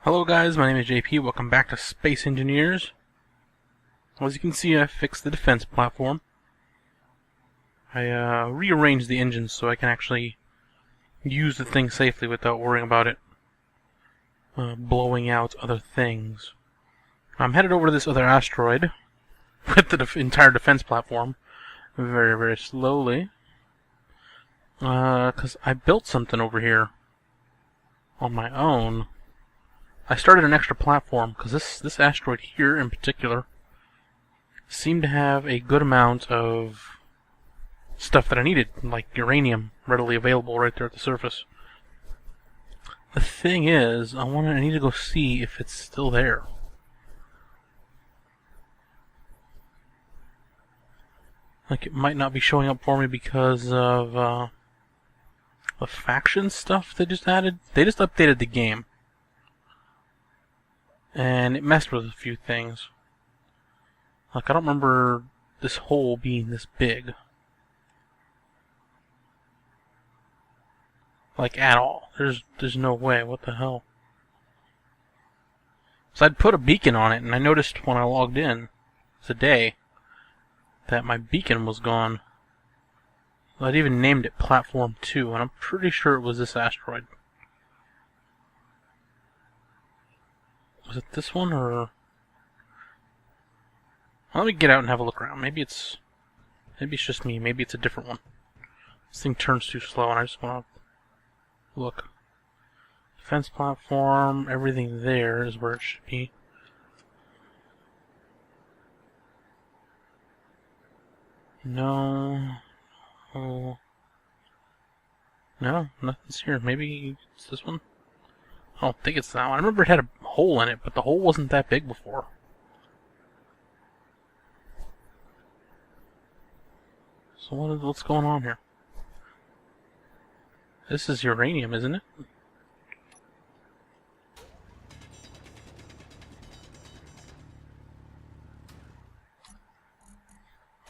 Hello guys, my name is JP. Welcome back to Space Engineers. Well, as you can see, I fixed the defense platform. I rearranged the engines so I can actually use the thing safely without worrying about it blowing out other things. I'm headed over to this other asteroid with the entire defense platform very, very slowly. Because I built something over here on my own. I started an extra platform because this asteroid here in particular seemed to have a good amount of stuff that I needed, like uranium readily available right there at the surface. The thing is, I need to go see if it's still there. Like, it might not be showing up for me because of the faction stuff they just added. They just updated the game, and it messed with a few things. Like, I don't remember this hole being this big. Like, at all. There's no way. What the hell? So I'd put a beacon on it, and I noticed when I logged in today that my beacon was gone. I'd even named it Platform 2, and I'm pretty sure it was this asteroid. Was it this one, or... Well, let me get out and have a look around. Maybe it's just me. Maybe it's a different one. This thing turns too slow, and I just want to look. Defense platform, everything there is where it should be. No. Oh. No, nothing's here. Maybe it's this one? I don't think it's that one. I remember it had a hole in it, but the hole wasn't that big before. So what's going on here? This is uranium, isn't it?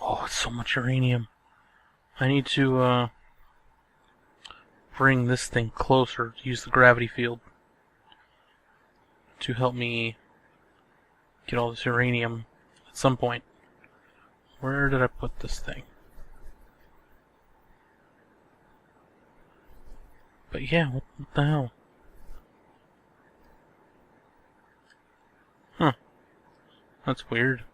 Oh, it's so much uranium. I need to bring this thing closer, use the gravity field to help me get all this uranium at some point. Where did I put this thing? But yeah, what the hell? Huh. That's weird.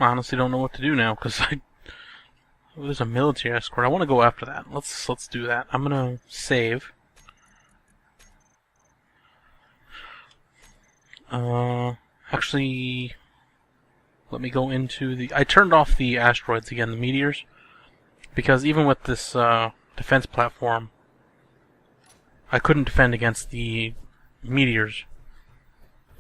I honestly don't know what to do now, because there's a military escort. I want to go after that. Let's do that. I'm gonna save. Actually, let me go into the... I turned off the asteroids again, the meteors, because even with this defense platform, I couldn't defend against the meteors.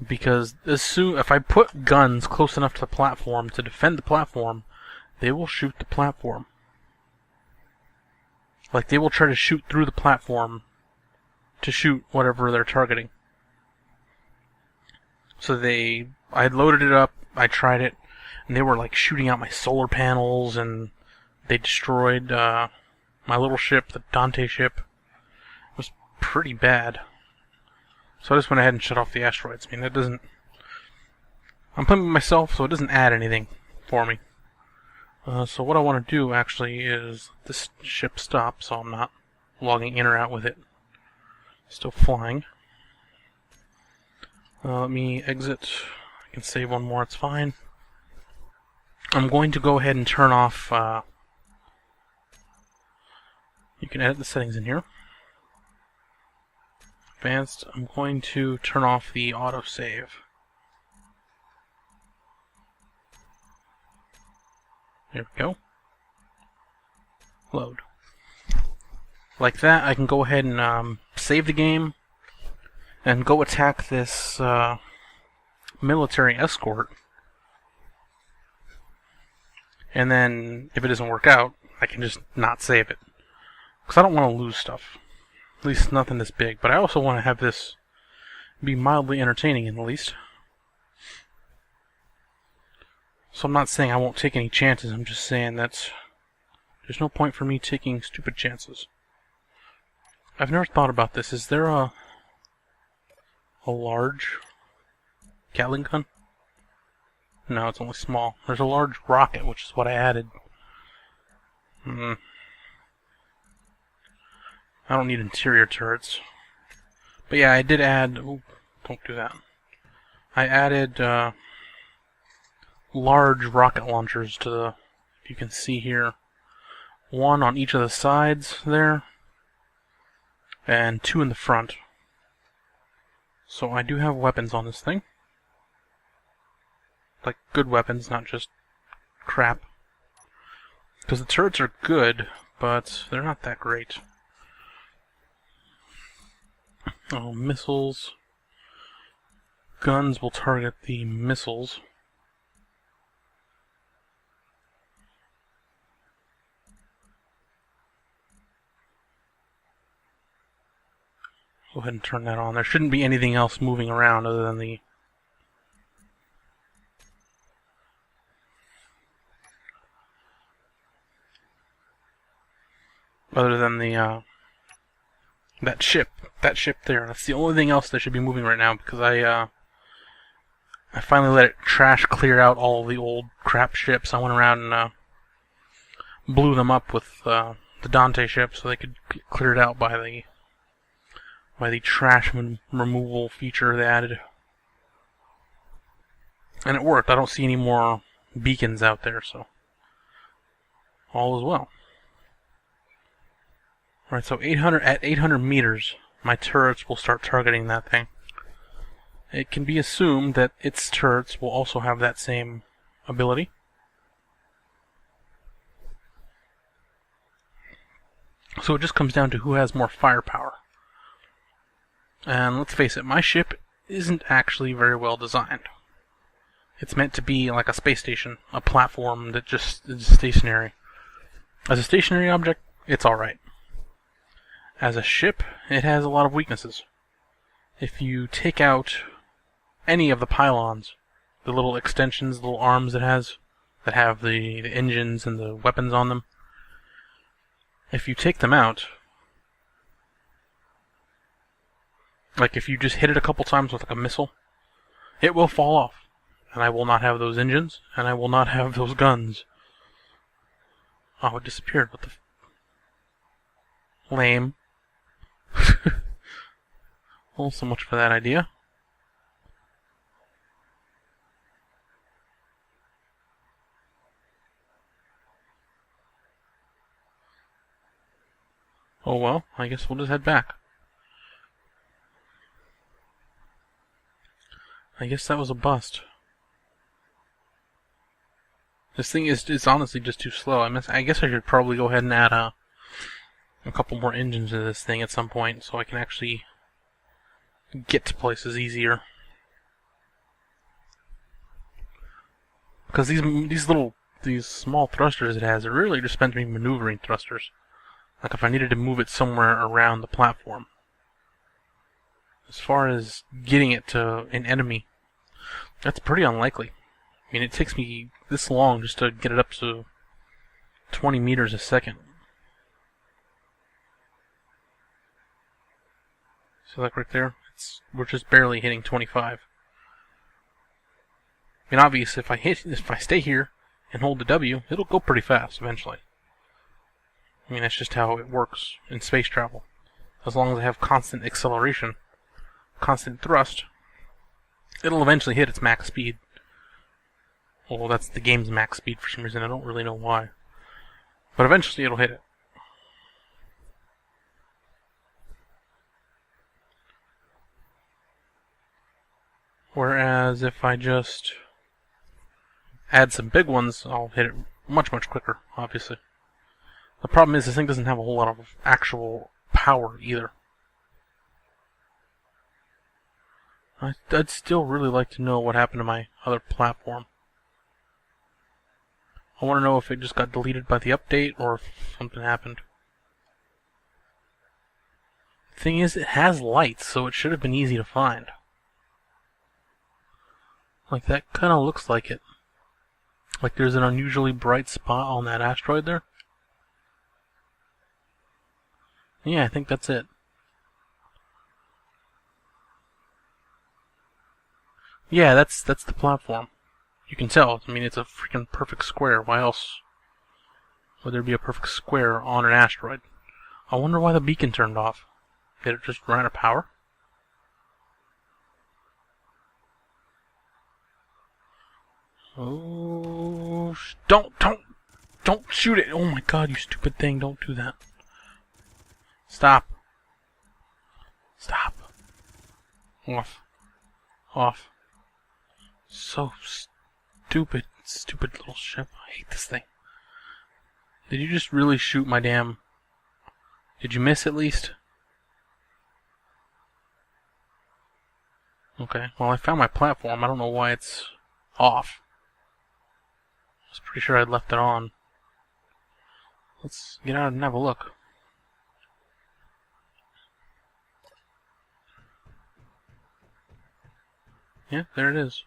Because if I put guns close enough to the platform to defend the platform, they will shoot the platform. Like, they will try to shoot through the platform to shoot whatever they're targeting. So I loaded it up, I tried it, and they were like shooting out my solar panels, and they destroyed my little ship, the Dante ship. It was pretty bad. So I just went ahead and shut off the asteroids. I mean, that doesn't... I'm playing with myself, so it doesn't add anything for me. So what I want to do, actually, is this ship stop, so I'm not logging in or out with it. Still flying. Let me exit. I can save one more, it's fine. I'm going to go ahead and turn off... you can edit the settings in here. Advanced, I'm going to turn off the autosave. There we go. Load. Like that, I can go ahead and save the game and go attack this military escort. And then, if it doesn't work out, I can just not save it. Because I don't want to lose stuff. At least nothing this big. But I also want to have this be mildly entertaining, at least. So I'm not saying I won't take any chances. I'm just saying that there's no point for me taking stupid chances. I've never thought about this. Is there a large Gatling gun? No, it's only small. There's a large rocket, which is what I added. I don't need interior turrets. But yeah, I did add... Ooh, don't do that. I added large rocket launchers to the... If you can see here. One on each of the sides there. And 2 in the front. So I do have weapons on this thing. Like good weapons, not just crap. Because the turrets are good, but they're not that great. Oh, missiles. Guns will target the missiles. Go ahead and turn that on. There shouldn't be anything else moving around other than the... that ship there. That's the only thing else that should be moving right now, because I finally let it trash clear out all the old crap ships. I went around and blew them up with the Dante ship so they could get cleared out by the trash removal feature they added. And it worked. I don't see any more beacons out there, so all is well. Alright, so at 800 meters, my turrets will start targeting that thing. It can be assumed that its turrets will also have that same ability. So it just comes down to who has more firepower. And let's face it, my ship isn't actually very well designed. It's meant to be like a space station, a platform that just is stationary. As a stationary object, it's alright. As a ship, it has a lot of weaknesses. If you take out any of the pylons, the little extensions, the little arms it has, that have the engines and the weapons on them, if you take them out, like if you just hit it a couple times with like a missile, it will fall off. And I will not have those engines, and I will not have those guns. Oh, it disappeared. What the lame. Well, so much for that idea. Oh well, I guess we'll just head back. I guess that was a bust. This thing is honestly just too slow. I guess I should probably go ahead and add a couple more engines to this thing at some point so I can actually get to places easier. Because these small thrusters it has, are really just meant to be maneuvering thrusters. Like if I needed to move it somewhere around the platform. As far as getting it to an enemy, that's pretty unlikely. I mean, it takes me this long just to get it up to 20 meters a second. So like right there, we're just barely hitting 25. I mean, obviously, if I stay here and hold the W, it'll go pretty fast eventually. I mean, that's just how it works in space travel. As long as I have constant acceleration, constant thrust, it'll eventually hit its max speed. Well, that's the game's max speed for some reason. I don't really know why. But eventually it'll hit it. Whereas if I just add some big ones, I'll hit it much, much quicker, obviously. The problem is this thing doesn't have a whole lot of actual power either. I'd still really like to know what happened to my other platform. I want to know if it just got deleted by the update or if something happened. The thing is, it has lights, so it should have been easy to find. Like, that kind of looks like it. Like there's an unusually bright spot on that asteroid there. Yeah, I think that's it. Yeah, that's the platform. You can tell. I mean, it's a freaking perfect square. Why else would there be a perfect square on an asteroid? I wonder why the beacon turned off. Did it just run out of power? Oh, don't shoot it! Oh my god, you stupid thing, don't do that. Stop. Stop. Off. Off. So stupid. Stupid little ship. I hate this thing. Did you just really shoot my damn... Did you miss at least? Okay, well I found my platform. I don't know why it's off. I was pretty sure I'd left it on. Let's get out and have a look. Yeah, there it is.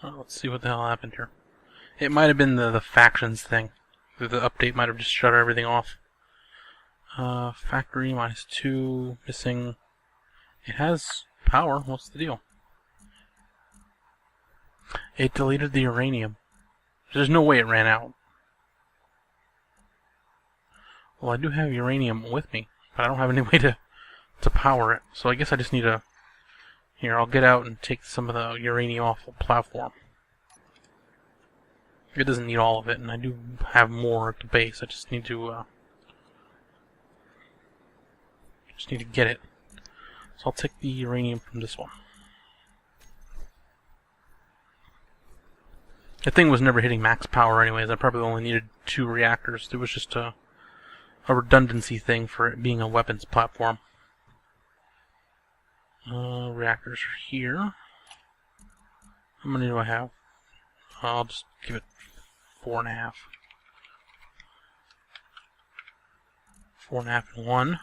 Oh, let's see what the hell happened here. It might have been the factions thing. The update might have just shut everything off. Factory -2, missing. It has power. What's the deal? It deleted the uranium. There's no way it ran out. Well, I do have uranium with me, but I don't have any way to power it. So I guess I just need to... Here, I'll get out and take some of the uranium off the platform. It doesn't need all of it, and I do have more at the base. I just need to get it. So I'll take the uranium from this one. The thing was never hitting max power anyways. I probably only needed 2 reactors. It was just a redundancy thing for it being a weapons platform. Reactors are here. How many do I have? I'll just give it 4.5. 4.5 and 1.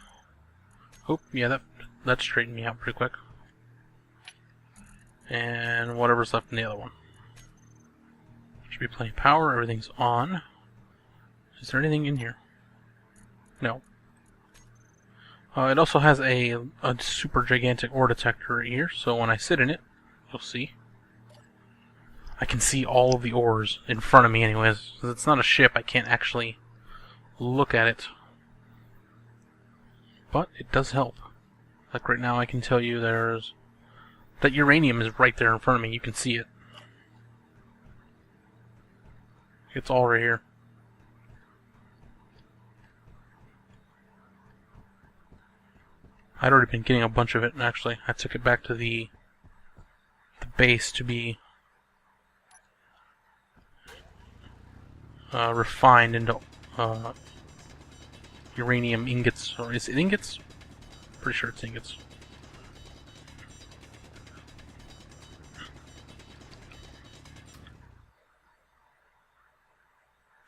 Oh, yeah, that straightened me out pretty quick. And whatever's left in the other one. Should be plenty of power. Everything's on. Is there anything in here? No. It also has a super gigantic ore detector here, so when I sit in it, you'll see. I can see all of the ores in front of me anyways. Because it's not a ship, I can't actually look at it. But it does help. Like right now I can tell you there's... That uranium is right there in front of me, you can see it. It's all right here. I'd already been getting a bunch of it, and actually I took it back to the base to be refined into uranium ingots. Or is it ingots? Pretty sure it's ingots.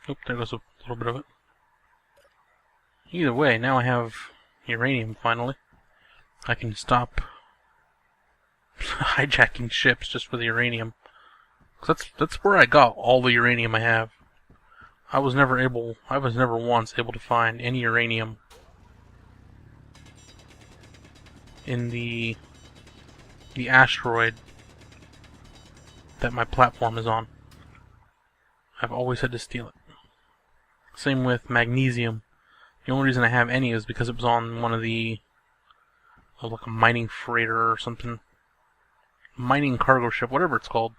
Oop, there goes a little bit of it. Either way, now I have uranium finally. I can stop hijacking ships just for the uranium. 'Cause that's where I got all the uranium I have. I was never once able to find any uranium in the asteroid that my platform is on. I've always had to steal it. Same with magnesium. The only reason I have any is because it was on one of the like a mining freighter or something. Mining cargo ship, whatever it's called.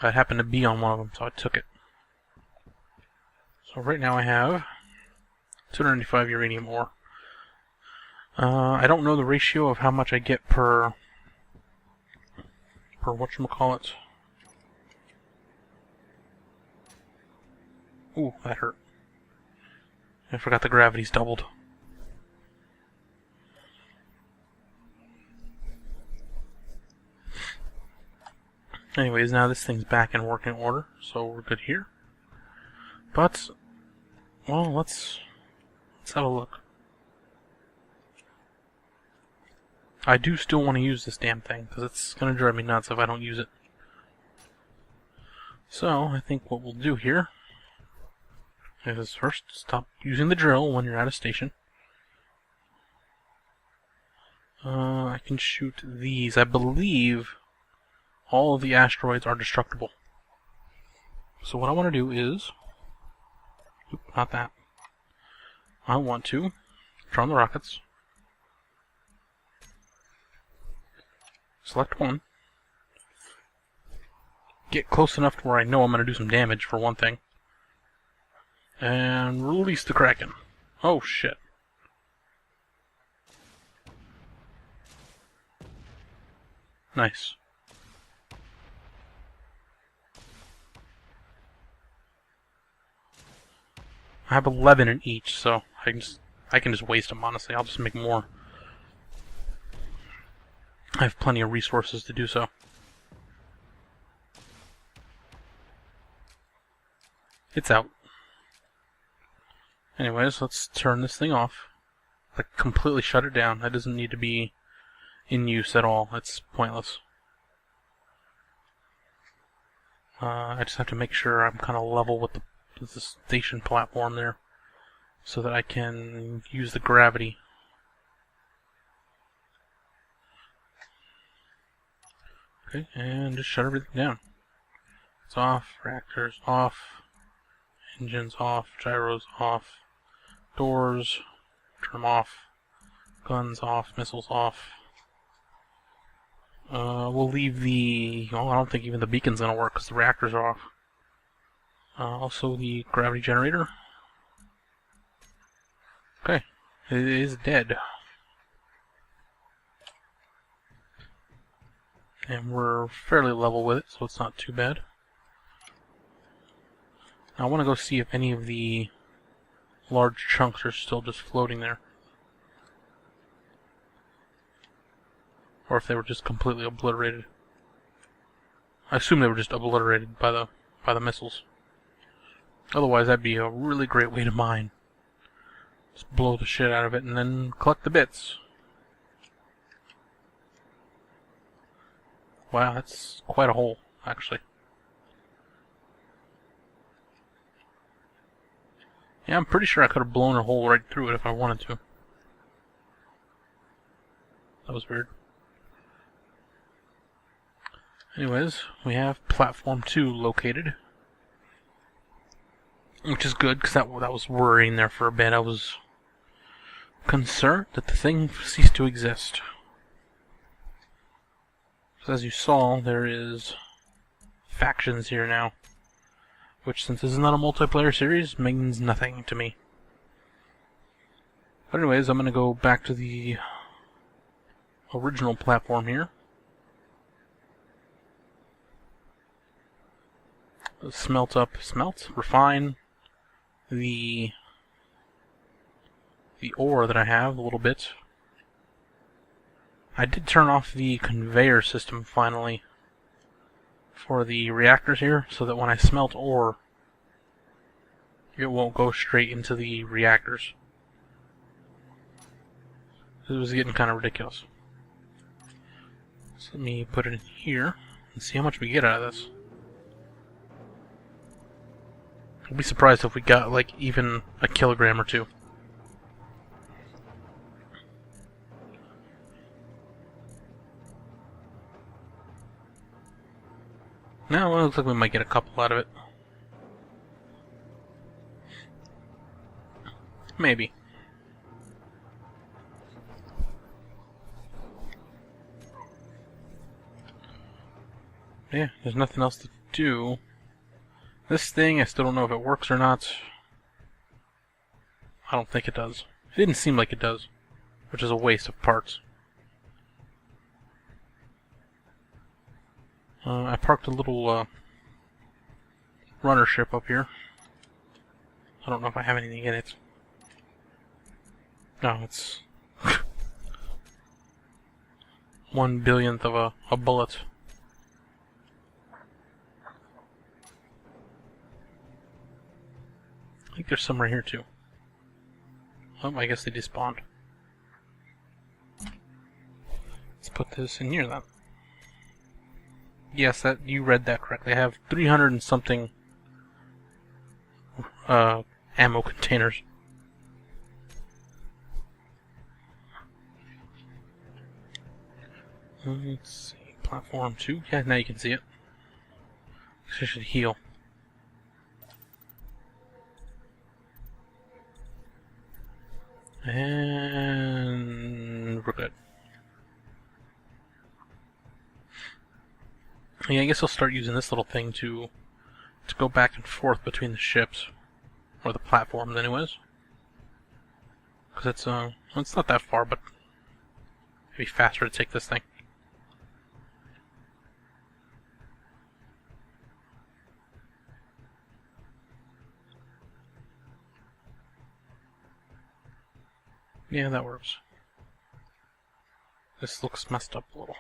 I happened to be on one of them, so I took it. So right now I have 295 uranium ore. I don't know the ratio of how much I get per whatchamacallit. Ooh, that hurt. I forgot the gravity's doubled. Anyways, now this thing's back in working order, so we're good here. But, well, let's have a look. I do still want to use this damn thing, because it's going to drive me nuts if I don't use it. So, I think what we'll do here is first stop using the drill when you're at a station. I can shoot these. I believe all of the asteroids are destructible. So what I want to do is... Oop, not that. I want to turn on the rockets. Select one. Get close enough to where I know I'm going to do some damage, for one thing. And release the Kraken. Oh, shit. Nice. I have 11 in each, so I can just waste them, honestly. I'll just make more. I have plenty of resources to do so. It's out. Anyways, let's turn this thing off. Like, completely shut it down. That doesn't need to be in use at all. It's pointless. I just have to make sure I'm kind of level with the station platform there, so that I can use the gravity. Okay, and just shut everything down. It's off, reactors off, engines off, gyros off, doors, turn them off, guns off, missiles off. We'll leave the... well, I don't think even the beacon's gonna work because the reactors are off. Also the gravity generator. Okay, it is dead. And we're fairly level with it, so it's not too bad. Now I want to go see if any of the large chunks are still just floating there. Or if they were just completely obliterated. I assume they were just obliterated by the missiles. Otherwise, that'd be a really great way to mine. Just blow the shit out of it and then collect the bits. Wow, that's quite a hole, actually. Yeah, I'm pretty sure I could have blown a hole right through it if I wanted to. That was weird. Anyways, we have Platform 2 located. Which is good, because that was worrying there for a bit. I was concerned that the thing ceased to exist. So as you saw, there is factions here now. Which, since this is not a multiplayer series, means nothing to me. But anyways, I'm going to go back to the original platform here. Refine the ore that I have a little bit. I did turn off the conveyor system finally for the reactors here, so that when I smelt ore, it won't go straight into the reactors. It was getting kind of ridiculous. So let me put it in here and see how much we get out of this. I'll be surprised if we got, like, even a kilogram or two. Now, it looks like we might get a couple out of it. Maybe. Yeah, there's nothing else to do. This thing, I still don't know if it works or not. I don't think it does. It didn't seem like it does, which is a waste of parts. I parked a little runner ship up here. I don't know if I have anything in it. No, it's 1/1000th of a bullet. I think there's some right here too. Oh, I guess they despawned. Let's put this in here then. Yes, that you read that correctly. I have 300 and something ammo containers. Let's see. Platform 2. Yeah, now you can see it. It should heal. And we're good. Yeah, I guess I'll start using this little thing to go back and forth between the ships. Or the platforms, anyways. Because it's not that far, but it'd be faster to take this thing. Yeah, that works. This looks messed up a little.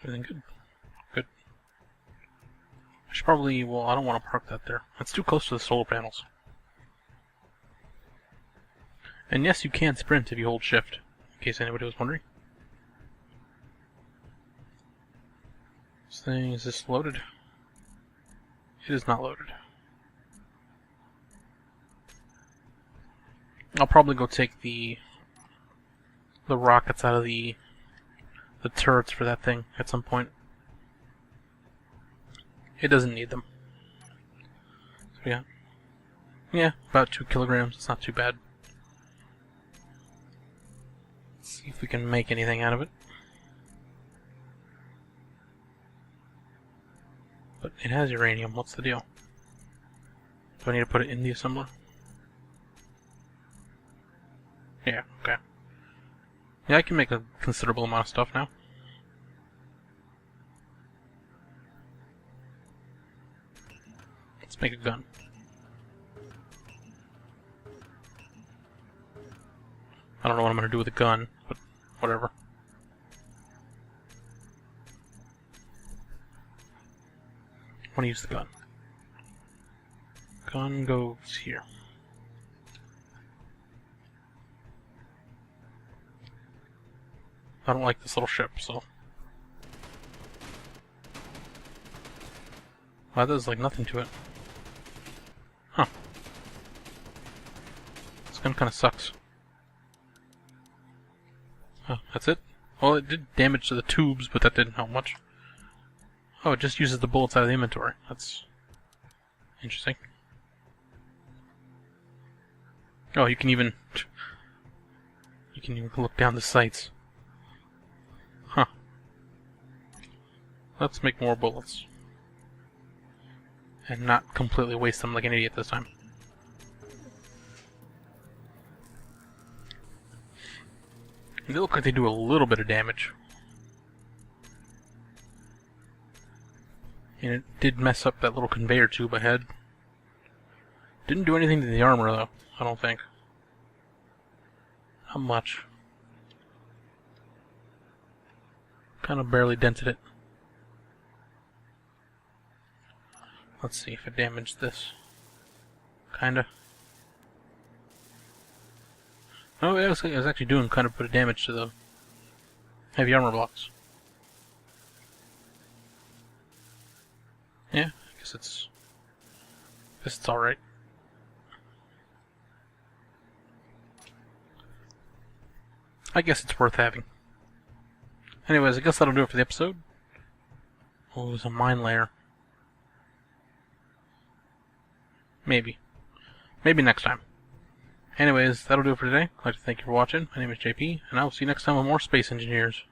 Everything good? Good. I should probably, well, I don't want to park that there. It's too close to the solar panels. And yes, you can sprint if you hold shift, in case anybody was wondering. This thing, is this loaded? It is not loaded. I'll probably go take the rockets out of the turrets for that thing at some point. It doesn't need them. So yeah, about 2 kilograms. It's not too bad. Let's see if we can make anything out of it. But it has uranium. What's the deal? Do I need to put it in the assembler? Yeah, okay. Yeah, I can make a considerable amount of stuff now. Let's make a gun. I don't know what I'm going to do with a gun, but whatever. I want to use the gun. Gun goes here. I don't like this little ship, so... Wow, there's like nothing to it. Huh. This gun kinda sucks. Oh, that's it? Well, it did damage to the tubes, but that didn't help much. Oh, it just uses the bullets out of the inventory. That's... interesting. Oh, you can even look down the sights. Huh. Let's make more bullets. And not completely waste them like an idiot this time. They look like they do a little bit of damage. And it did mess up that little conveyor tube I had. Didn't do anything to the armor though, I don't think. Not much. Kind of barely dented it. Let's see if it damaged this. Kinda. Oh, it was actually doing kind of a bit of damage to the heavy armor blocks. Yeah, I guess it's alright. I guess it's worth having. Anyways, I guess that'll do it for the episode. Oh, it was a mine layer. Maybe. Maybe next time. Anyways, that'll do it for today. I'd like to thank you for watching. My name is JP, and I will see you next time with more Space Engineers.